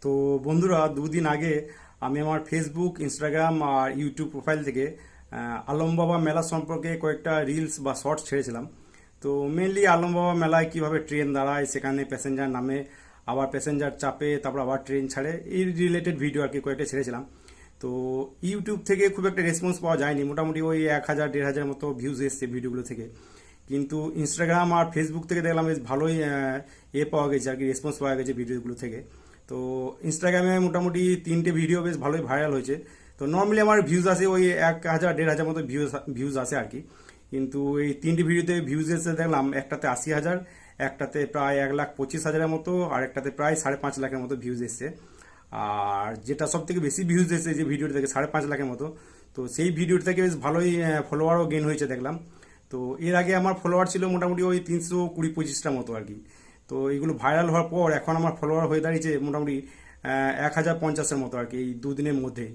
তো বন্ধুরা, দুদিন আগে আমি আমার ফেসবুক, ইনস্টাগ্রাম আর ইউটিউব প্রোফাইল থেকে আলম বাবা মেলা সম্পর্কে কয়েকটা রিলস বা শর্টস ছেড়েছিলাম। তো মেনলি আলম বাবা মেলায় কিভাবে ট্রেন দাঁড়ায়, সেখানে প্যাসেঞ্জার নামে, আবার প্যাসেঞ্জার চাপে, তারপর আবার ট্রেন ছাড়ে, এই রিলেটেড ভিডিও আর কি কয়েকটা ছেড়েছিলাম। তো ইউটিউব থেকে খুব একটা রেসপন্স পাওয়া যায়নি, মোটামুটি ওই 1,000 1,500 মতো ভিউজ এসছে ভিডিওগুলো থেকে। কিন্তু ইনস্টাগ্রাম আর ফেসবুক থেকে দেখলাম বেশ ভালোই পাওয়া গেছে আর কি, রেসপন্স পাওয়া গেছে ভিডিওগুলো থেকে। তো ইনস্টাগ্রামে মোটামুটি 3টে ভিডিও বেশ ভালোই ভাইরাল হয়েছে। তো নর্মালি আমার ভিউজ আসে ওই 1,000 1,500 মতো ভিউজ আসে আর কি। কিন্তু এই 3টে ভিডিওতে ভিউজ এসে দেখলাম একটাতে 80,000, একটাতে প্রায় 1,25,000-এর মতো, আর একটাতে প্রায় 5.5 লাখের মতো ভিউজ এসছে। আর যেটা সব থেকে বেশি ভিউজ এসেছে যে ভিডিওটা থেকে 5.5 লাখের মতো, তো সেই ভিডিওটা থেকে বেশ ভালোই ফলোয়ারও গেন হয়েছে দেখলাম। তো এর আগে আমার ফলোয়ার ছিল মোটামুটি ওই 320-25টা মতো আর কি। তো এগুলো ভাইরাল হওয়ার পর এখন আমার ফলোয়ার হয়ে দাঁড়িয়েছে মোটামুটি 1,050-এর মতো আর কি, এই দুদিনের মধ্যে।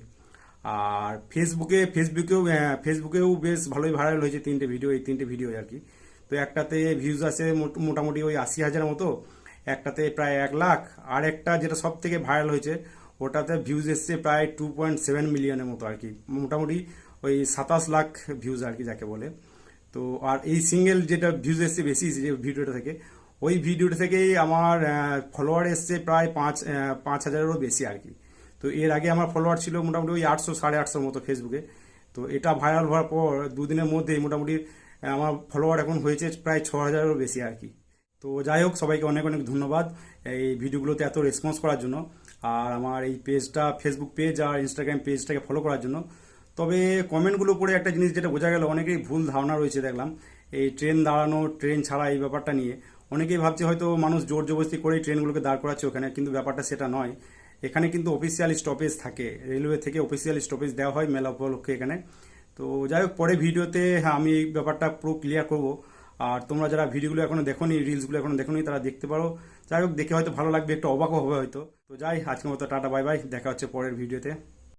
আর ফেসবুকেও বেশ ভালোই ভাইরাল হয়েছে 3টে ভিডিও, এই 3টে ভিডিও আর কি। তো একটাতে ভিউজ আছে মোটামুটি ওই 80,000 মতো, একটাতে প্রায় 1 লাখ, আর একটা যেটা সব থেকে ভাইরাল হয়েছে ওটাতে ভিউজ এসছে প্রায় 2.7 মিলিয়নের মতো আর কি, মোটামুটি ওই 27 লাখ ভিউজ আর কি যাকে বলে। তো আর এই সিঙ্গেল যেটা ভিউজ এসছে বেশি যে ভিডিওটা থেকে, ওই ভিডিওটা থেকেই আমার ফলোয়ার এসছে প্রায় 5,000-এরও বেশি আর কি। তো এর আগে আমার ফলোয়ার ছিল মোটামুটি ওই 800 850 মতো ফেসবুকে। তো এটা ভাইরাল হওয়ার পর দুদিনের মধ্যেই মোটামুটি আমার ফলোয়ার এখন হয়েছে প্রায় 6,000-এরও বেশি আর কি। তো যাই হোক, সবাইকে অনেক অনেক ধন্যবাদ এই ভিডিওগুলোতে এত রেসপন্স করার জন্য, আর আমার এই পেজটা, ফেসবুক পেজ আর ইনস্টাগ্রাম পেজটাকে ফলো করার জন্য। তবে কমেন্টগুলো পড়ে একটা জিনিস যেটা বোঝা গেল, অনেকেই ভুল ধারণা রয়েছে দেখলাম এই ট্রেন দাঁড়ানো, ট্রেন ছাড়া, এই ব্যাপারটা নিয়ে। অনেকেই ভাবছে হয়তো মানুষ জোর জবরদস্তি করে ট্রেনগুলোকে দাঁড় করাচ্ছে ওখানে, কিন্তু ব্যাপারটা সেটা নয়। এখানে কিন্তু অফিসিয়াল স্টপেজ থাকে, রেলওয়ে থেকে অফিসিয়াল স্টপেজ দেওয়া হয় মেলা উপলক্ষে এখানে। তো যাই হোক, পরে ভিডিওতে আমি এই ব্যাপারটা পুরো ক্লিয়ার করব। আর তোমরা যারা ভিডিওগুলো এখনো দেখোনি, রিলসগুলো এখনো দেখোনি, তারা দেখতে পারো। যাই হোক, দেখে হয়তো ভালো লাগবে, একটু অবাকও হবে হয়তো। তো যাই, আজকের মতো টাটা, বাই বাই, দেখা হচ্ছে পরের ভিডিওতে।